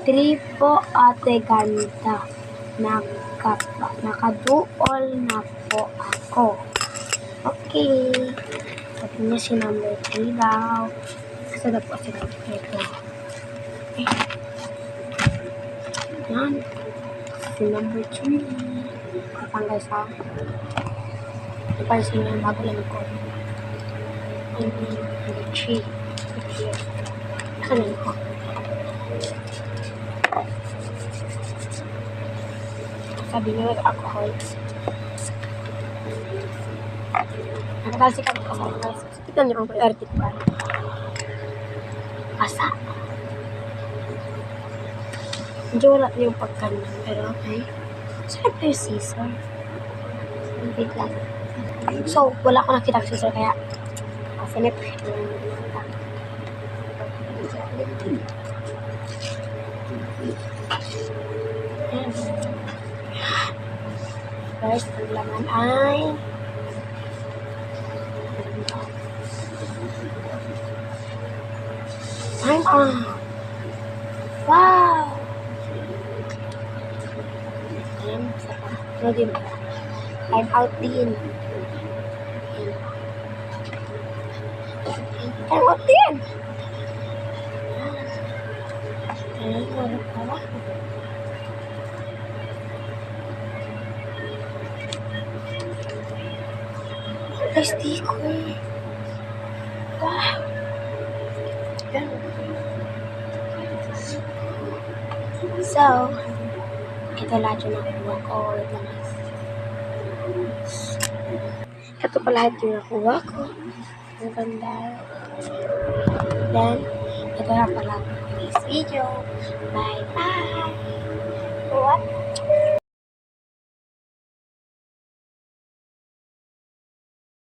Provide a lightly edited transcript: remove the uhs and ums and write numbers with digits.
3 po, ate ganda. Nakaduol na po ako. Okay. Sabi niya si number 3 daw. Asa na po si number 3 po? Okay. Yan. Si number 3. Katanggal sa ipansin niya bago lang ko. Number 3. Asa na ko? Sabi niya nag-alcohol. Nakakasikat ko sa alcohol. Tignan niyo kung priority pa. Asa. Medyo wala yung pagkanan. Pero okay. Sarap yung scissor. Wait lang. So, wala ko nakita ng scissor kaya sinip. First, ang laman ay time on. Wow! Ayan, ano din ba? Time out din. Time out din! Ayan, wala pala. SD ko eh. Wow! Ayan. So, ito lahat yung nakuha ko. Wait lang. Ito pa lahat yung nakuha ko. Ang ganda. Then, ito na pala this video. Bye-bye! What?